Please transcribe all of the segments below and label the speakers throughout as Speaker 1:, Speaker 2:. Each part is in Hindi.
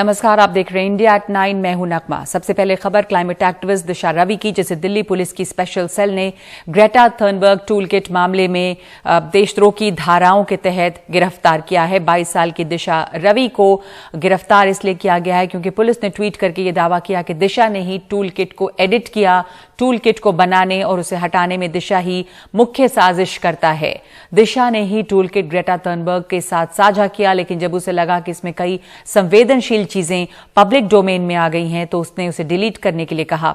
Speaker 1: नमस्कार, आप देख रहे हैं इंडिया एट 9। मैं हूं नकमा। सबसे पहले खबर क्लाइमेट एक्टिविस्ट दिशा रवि की, जिसे दिल्ली पुलिस की स्पेशल सेल ने ग्रेटा थर्नबर्ग टूल किट मामले में देशद्रोह की धाराओं के तहत गिरफ्तार किया है। 22 साल की दिशा रवि को गिरफ्तार इसलिए किया गया है क्योंकि पुलिस ने ट्वीट करके यह दावा किया कि दिशा ने ही टूल किट को एडिट किया। टूल किट को बनाने और उसे हटाने में दिशा ही मुख्य साजिश करता है। दिशा ने ही टूल किट ग्रेटा थर्नबर्ग के साथ साझा किया, लेकिन जब उसे लगा कि इसमें कई संवेदनशील चीजें पब्लिक डोमेन में आ गई हैं तो उसने उसे डिलीट करने के लिए कहा।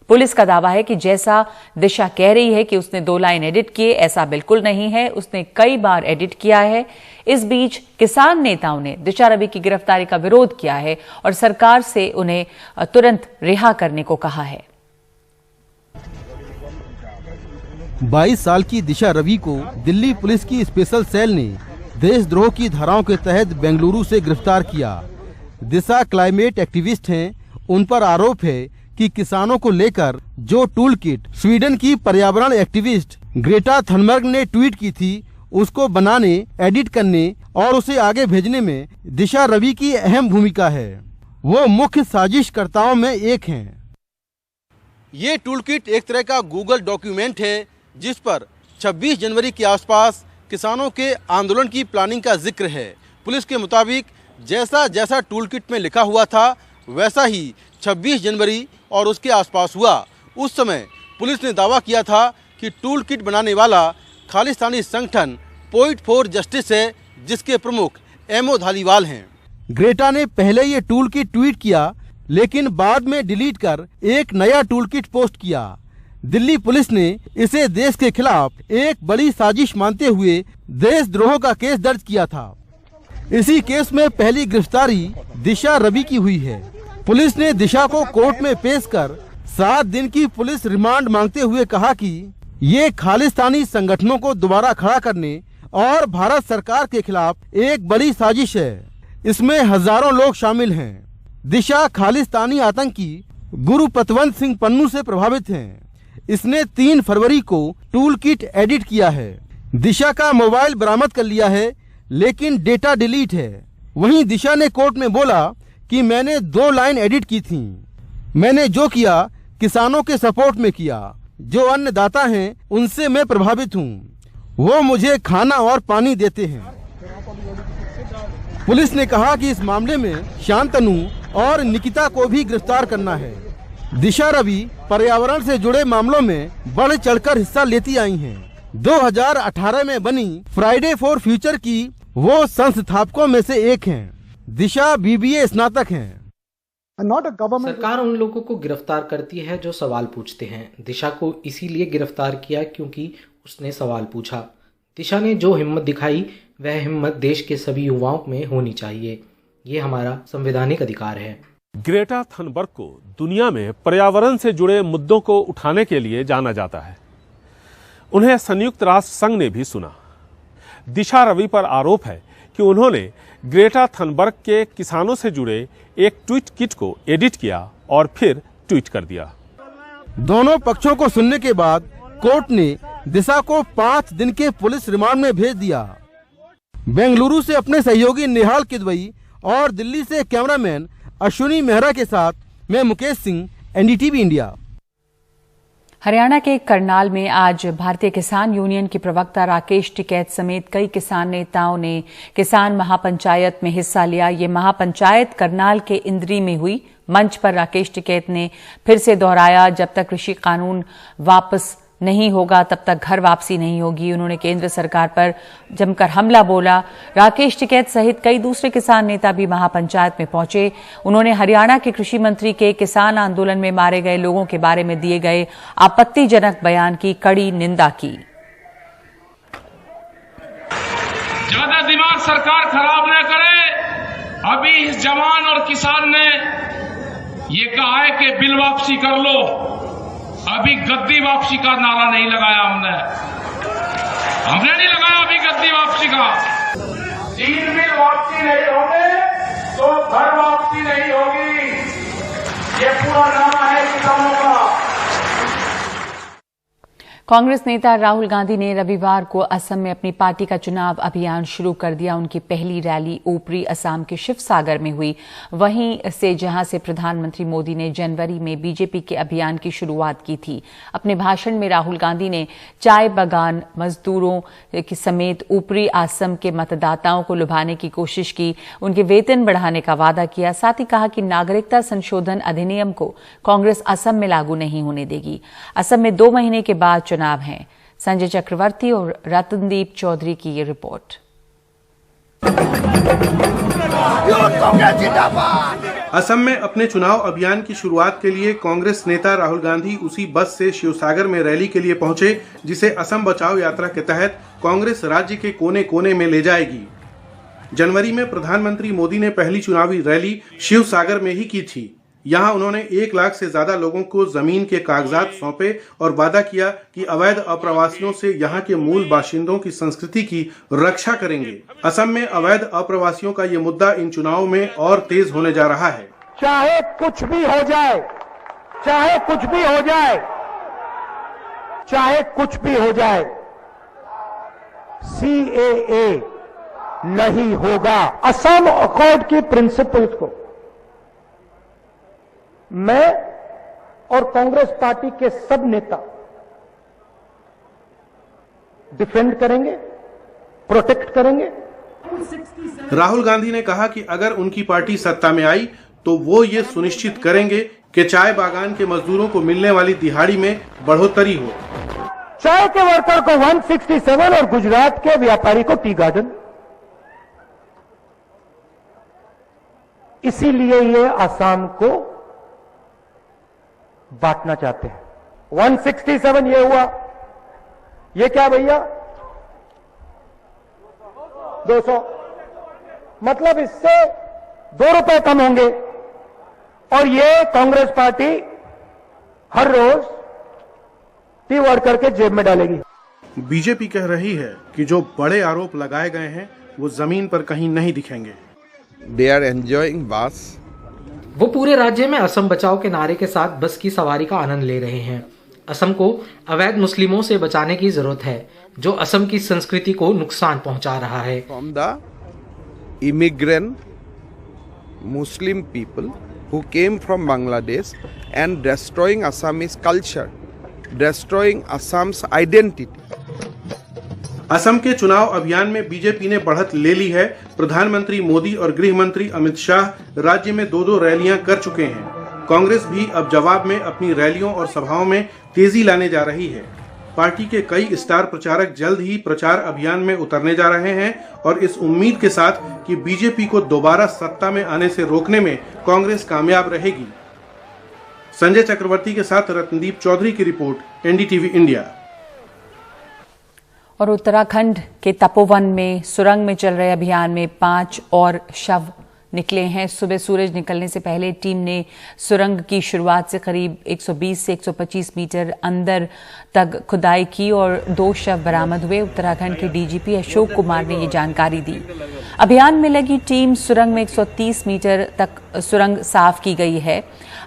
Speaker 1: पुलिस का दावा है कि जैसा दिशा कह रही है कि उसने 2 लाइन एडिट किए, ऐसा बिल्कुल नहीं है। उसने कई बार एडिट किया है। इस बीच किसान नेताओं ने दिशा रवि की गिरफ्तारी का विरोध किया है और सरकार से उन्हें तुरंत रिहा करने को कहा है।
Speaker 2: 22 साल की दिशा रवि को दिल्ली पुलिस की स्पेशल सेल ने देशद्रोह की धाराओं के तहत बेंगलुरु से गिरफ्तार किया। दिशा क्लाइमेट एक्टिविस्ट हैं। उन पर आरोप है कि किसानों को लेकर जो टूल किट स्वीडन की पर्यावरण एक्टिविस्ट ग्रेटा थनबर्ग ने ट्वीट की थी, उसको बनाने, एडिट करने और उसे आगे भेजने में दिशा रवि की अहम भूमिका है। वो मुख्य साजिशकर्ताओं में एक हैं। ये टूल किट एक तरह का गूगल डॉक्यूमेंट है जिस पर 26 जनवरी के आसपास किसानों के आंदोलन की प्लानिंग का जिक्र है। पुलिस के मुताबिक जैसा जैसा टूल किट में लिखा हुआ था वैसा ही 26 जनवरी और उसके आसपास हुआ। उस समय पुलिस ने दावा किया था कि टूल किट बनाने वाला खालिस्तानी संगठन पोइट फॉर जस्टिस है, जिसके प्रमुख एमओ धालीवाल हैं। ग्रेटा ने पहले ये टूल किट ट्वीट किया, लेकिन बाद में डिलीट कर एक नया टूल किट पोस्ट किया। दिल्ली पुलिस ने इसे देश के खिलाफ एक बड़ी साजिश मानते हुए देशद्रोह का केस दर्ज किया था। इसी केस में पहली गिरफ्तारी दिशा रवि की हुई है। पुलिस ने दिशा को कोर्ट में पेश कर 7 दिन की पुलिस रिमांड मांगते हुए कहा कि ये खालिस्तानी संगठनों को दोबारा खड़ा करने और भारत सरकार के खिलाफ एक बड़ी साजिश है। इसमें हजारों लोग शामिल हैं। दिशा खालिस्तानी आतंकी गुरु पतवंत सिंह पन्नू से प्रभावित हैं। इसने 3 फरवरी को टूल किट एडिट किया है। दिशा का मोबाइल बरामद कर लिया है, लेकिन डेटा डिलीट है। वहीं दिशा ने कोर्ट में बोला कि मैंने 2 लाइन एडिट की थी। मैंने जो किया किसानों के सपोर्ट में किया। जो अन्नदाता हैं उनसे मैं प्रभावित हूँ। वो मुझे खाना और पानी देते हैं। पुलिस ने कहा कि इस मामले में शांतनु और निकिता को भी गिरफ्तार करना है। दिशा रवि पर्यावरण से जुड़े मामलों में बढ़ चढ़कर हिस्सा लेती आई हैं। 2018 में बनी फ्राइडे फॉर फ्यूचर की वो संस्थापकों में से एक हैं। दिशा बीबीए स्नातक हैं।
Speaker 3: सरकार उन लोगों को गिरफ्तार करती है जो सवाल पूछते हैं। दिशा को इसीलिए गिरफ्तार किया क्योंकि उसने सवाल पूछा। दिशा ने जो हिम्मत दिखाई वह हिम्मत देश के सभी युवाओं में होनी चाहिए। ये हमारा संवैधानिक अधिकार है।
Speaker 4: ग्रेटा थनबर्ग को दुनिया में पर्यावरण से जुड़े मुद्दों को उठाने के लिए जाना जाता है। उन्हें संयुक्त राष्ट्र संघ ने भी सुना। दिशा रवि पर आरोप है कि उन्होंने ग्रेटा थनबर्ग के किसानों से जुड़े एक ट्वीट किट को एडिट किया और फिर ट्वीट कर दिया।
Speaker 2: दोनों पक्षों को सुनने के बाद कोर्ट ने दिशा को 5 दिन के पुलिस रिमांड में भेज दिया। बेंगलुरु से अपने सहयोगी निहाल किदवई और दिल्ली से कैमरामैन अश्विनी मेहरा के साथ मैं मुकेश सिंह, एनडीटीवी इंडिया।
Speaker 1: हरियाणा के करनाल में आज भारतीय किसान यूनियन के प्रवक्ता राकेश टिकैत समेत कई किसान नेताओं ने किसान महापंचायत में हिस्सा लिया। ये महापंचायत करनाल के इंद्री में हुई। मंच पर राकेश टिकैत ने फिर से दोहराया, जब तक कृषि कानून वापस नहीं होगा तब तक घर वापसी नहीं होगी। उन्होंने केंद्र सरकार पर जमकर हमला बोला। राकेश टिकैत सहित कई दूसरे किसान नेता भी महापंचायत में पहुंचे। उन्होंने हरियाणा के कृषि मंत्री के किसान आंदोलन में मारे गए लोगों के बारे में दिए गए आपत्तिजनक बयान की कड़ी निंदा की।
Speaker 5: ज्यादा दिमाग सरकार खराब न करे। अभी इस जवान और किसान ने ये कहा है कि बिल वापसी कर लो। अभी गद्दी वापसी का नारा नहीं लगाया हमने नहीं लगाया अभी गद्दी वापसी का। 3 बिल वापसी नहीं होंगे तो घर वापसी नहीं होगी। ये पूरा नारा है किसानों का।
Speaker 1: कांग्रेस नेता राहुल गांधी ने रविवार को असम में अपनी पार्टी का चुनाव अभियान शुरू कर दिया। उनकी पहली रैली ऊपरी असम के शिवसागर में हुई, वहीं से जहां से प्रधानमंत्री मोदी ने जनवरी में बीजेपी के अभियान की शुरुआत की थी। अपने भाषण में राहुल गांधी ने चाय बागान मजदूरों समेत ऊपरी असम के मतदाताओं को लुभाने की कोशिश की, उनके वेतन बढ़ाने का वादा किया। साथ ही कहा कि नागरिकता संशोधन अधिनियम को कांग्रेस असम में लागू नहीं होने देगी। असम में 2 महीने के बाद चुनाव हैं। संजय चक्रवर्ती और रतनदीप चौधरी की ये रिपोर्ट।
Speaker 6: असम में अपने चुनाव अभियान की शुरुआत के लिए कांग्रेस नेता राहुल गांधी उसी बस से शिवसागर में रैली के लिए पहुंचे, जिसे असम बचाओ यात्रा के तहत कांग्रेस राज्य के कोने कोने में ले जाएगी। जनवरी में प्रधानमंत्री मोदी ने पहली चुनावी रैली शिवसागर में ही की थी। यहां उन्होंने 1 लाख से ज्यादा लोगों को जमीन के कागजात सौंपे और वादा किया कि अवैध अप्रवासियों से यहां के मूल बाशिंदों की संस्कृति की रक्षा करेंगे। असम में अवैध अप्रवासियों का ये मुद्दा इन चुनावों में और तेज होने जा रहा है।
Speaker 7: चाहे कुछ भी हो जाए, चाहे कुछ भी हो जाए, चाहे कुछ भी हो जाए, CAA नहीं होगा। असम अकॉर्ड की प्रिंसिपल्स को मैं और कांग्रेस पार्टी के सब नेता डिफेंड करेंगे, प्रोटेक्ट करेंगे।
Speaker 6: राहुल गांधी ने कहा कि अगर उनकी पार्टी सत्ता में आई तो वो ये सुनिश्चित करेंगे कि चाय बागान के मजदूरों को मिलने वाली दिहाड़ी में बढ़ोतरी हो।
Speaker 7: चाय के वर्कर को 167 और गुजरात के व्यापारी को टी गार्डन। इसीलिए ये आसाम को बांटना चाहते हैं। 167 ये हुआ, ये क्या भैया 200, मतलब इससे 2 रुपए कम होंगे। और ये कांग्रेस पार्टी हर रोज टी वर्कर के जेब में डालेगी।
Speaker 6: बीजेपी कह रही है कि जो बड़े आरोप लगाए गए हैं वो जमीन पर कहीं नहीं दिखेंगे।
Speaker 8: They are enjoying bus.
Speaker 3: वो पूरे राज्य में असम बचाओ के नारे के साथ बस की सवारी का आनंद ले रहे हैं। असम को अवैध मुस्लिमों से बचाने की जरूरत है, जो असम की संस्कृति को नुकसान पहुंचा रहा है।
Speaker 8: From the immigrant Muslim people who came from Bangladesh and destroying Assamese culture, destroying Assam's identity.
Speaker 6: Assam के चुनाव अभियान में बीजेपी ने बढ़त ले ली है। प्रधानमंत्री मोदी और गृह मंत्री अमित शाह राज्य में 2-2 रैलियां कर चुके हैं। कांग्रेस भी अब जवाब में अपनी रैलियों और सभाओं में तेजी लाने जा रही है। पार्टी के कई स्टार प्रचारक जल्द ही प्रचार अभियान में उतरने जा रहे हैं और इस उम्मीद के साथ कि बीजेपी को दोबारा सत्ता में आने से रोकने में कांग्रेस कामयाब रहेगी। संजय चक्रवर्ती के साथ रतनदीप चौधरी की रिपोर्ट, NDTV इंडिया।
Speaker 1: और उत्तराखंड के तपोवन में सुरंग में चल रहे अभियान में 5 और शव निकले हैं। सुबह सूरज निकलने से पहले टीम ने सुरंग की शुरुआत से करीब 120 से 125 मीटर अंदर तक खुदाई की और 2 शव बरामद हुए। उत्तराखंड के DGP अशोक कुमार ने ये जानकारी दी। अभियान में लगी टीम सुरंग में 130 मीटर तक सुरंग साफ की गई है।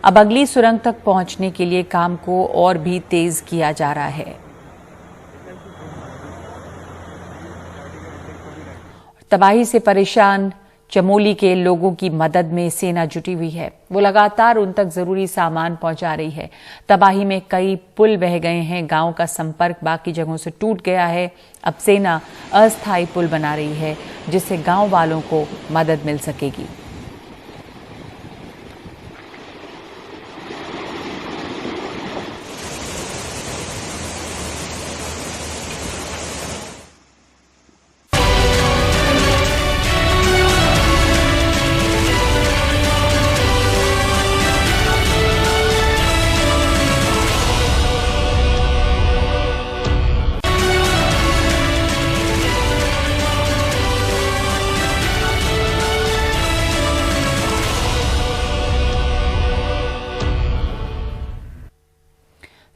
Speaker 1: अब अगली सुरंग तक पहुंचने के लिए काम को और भी तेज किया जा रहा है। तबाही से परेशान चमोली के लोगों की मदद में सेना जुटी हुई है। वो लगातार उन तक जरूरी सामान पहुंचा रही है। तबाही में कई पुल बह गए हैं, गांव का संपर्क बाकी जगहों से टूट गया है। अब सेना अस्थायी पुल बना रही है, जिससे गांव वालों को मदद मिल सकेगी।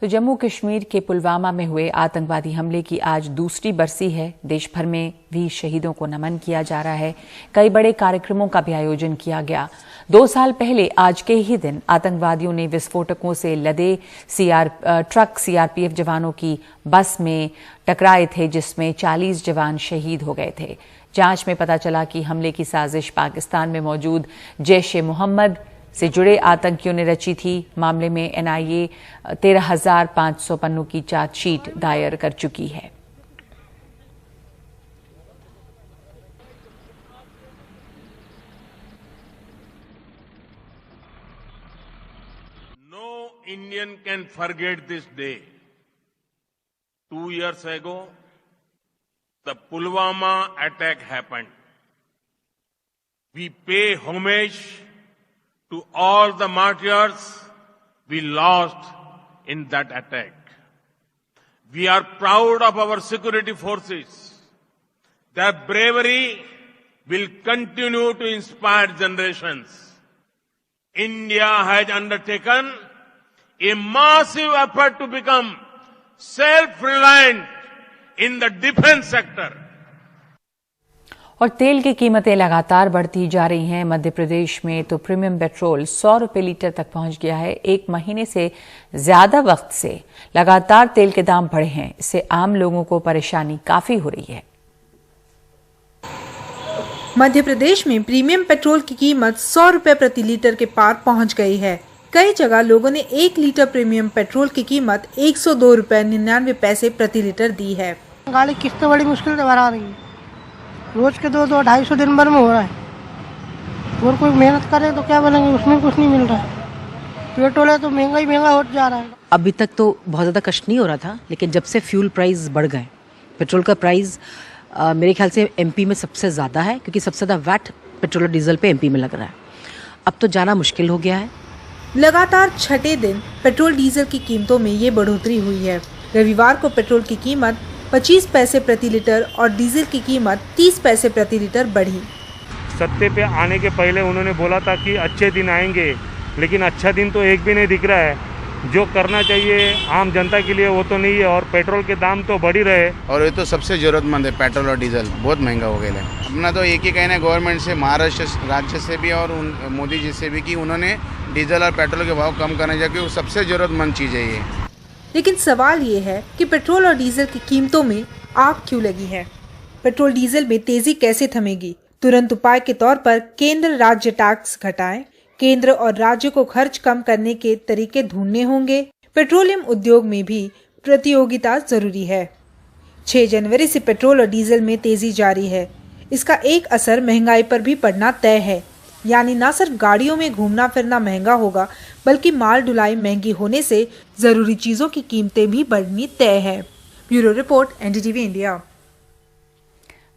Speaker 1: जम्मू कश्मीर के पुलवामा में हुए आतंकवादी हमले की आज दूसरी बरसी है। देश भर में भी शहीदों को नमन किया जा रहा है। कई बड़े कार्यक्रमों का भी आयोजन किया गया। 2 साल पहले आज के ही दिन आतंकवादियों ने विस्फोटकों से लदे ट्रक सीआरपीएफ जवानों की बस में टकराए थे, जिसमें 40 जवान शहीद हो गए थे। जांच में पता चला कि हमले की साजिश पाकिस्तान में मौजूद जैश-ए-मोहम्मद से जुड़े आतंकियों ने रची थी। मामले में एनआईए 13,500 पन्नों की चार्जशीट दायर कर चुकी है।
Speaker 9: No Indian can forget this day. 2 years ago, the Pulwama attack happened. We pay homage to all the martyrs we lost in that attack. We are proud of our security forces. Their bravery will continue to inspire generations. India has undertaken a massive effort to become self-reliant in the defense sector.
Speaker 1: और तेल की कीमतें लगातार बढ़ती जा रही हैं। मध्य प्रदेश में तो प्रीमियम पेट्रोल 100 रुपए लीटर तक पहुंच गया है। 1 महीने से ज्यादा वक्त से लगातार तेल के दाम बढ़े हैं। इससे आम लोगों को परेशानी काफी हो रही है।
Speaker 10: मध्य प्रदेश में प्रीमियम पेट्रोल की कीमत 100 रुपए प्रति लीटर के पार पहुंच गई है। कई जगह लोगों ने 1 लीटर प्रीमियम पेट्रोल की कीमत 102 रुपए 99 पैसे प्रति लीटर दी है।
Speaker 11: गाड़ी किस्त बड़ी मुश्किल से भरा रही है। रोज के 200-250 दिन भर में हो रहा है। और कोई मेहनत करे तो क्या बनेंगे, उसमें कुछ नहीं मिल रहा है। पेट्रोल है तो महंगा ही महंगा हो जा रहा है।
Speaker 12: अभी तक तो बहुत ज़्यादा कष्ट नहीं हो रहा था, लेकिन जब से फ्यूल प्राइस बढ़ गए, पेट्रोल का प्राइस मेरे ख्याल से एमपी में सबसे ज़्यादा है, क्योंकि सबसे ज़्यादा वैट पेट्रोल और डीजल पे एमपी में लग रहा है। अब तो जाना मुश्किल हो गया है।
Speaker 10: लगातार छठे दिन पेट्रोल डीजल की कीमतों में ये बढ़ोतरी हुई है। रविवार को पेट्रोल की कीमत 25 पैसे प्रति लीटर और डीजल की कीमत 30 पैसे प्रति लीटर बढ़ी।
Speaker 13: सत्ते पे आने के पहले उन्होंने बोला था कि अच्छे दिन आएंगे, लेकिन अच्छा दिन तो एक भी नहीं दिख रहा है। जो करना चाहिए आम जनता के लिए वो तो नहीं है, और पेट्रोल के दाम तो बढ़ ही रहे।
Speaker 14: और ये तो सबसे जरूरतमंद है, पेट्रोल और डीजल बहुत महंगा हो गया है। अपना तो एक ही कहना है गवर्नमेंट से, महाराष्ट्र राज्य से भी और मोदी जी से भी, कि उन्होंने डीजल और पेट्रोल के भाव कम करने चाहिए, वो सबसे जरूरतमंद चीज़ है ये।
Speaker 10: लेकिन सवाल ये है कि पेट्रोल और डीजल की कीमतों में आग क्यों लगी है? पेट्रोल डीजल में तेजी कैसे थमेगी? तुरंत उपाय के तौर पर केंद्र राज्य टैक्स घटाएं, केंद्र और राज्य को खर्च कम करने के तरीके ढूंढने होंगे। पेट्रोलियम उद्योग में भी प्रतियोगिता जरूरी है। 6 जनवरी से पेट्रोल और डीजल में तेजी जारी है। इसका एक असर महंगाई पर भी पड़ना तय है। यानी न सिर्फ गाड़ियों में घूमना फिरना महंगा होगा, बल्कि माल ढुलाई महंगी होने से जरूरी चीजों की कीमतें भी बढ़नी तय है। Bureau report, NDTV India.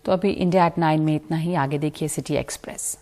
Speaker 1: तो अभी इंडिया एट 9 में इतना ही। आगे देखिए सिटी एक्सप्रेस।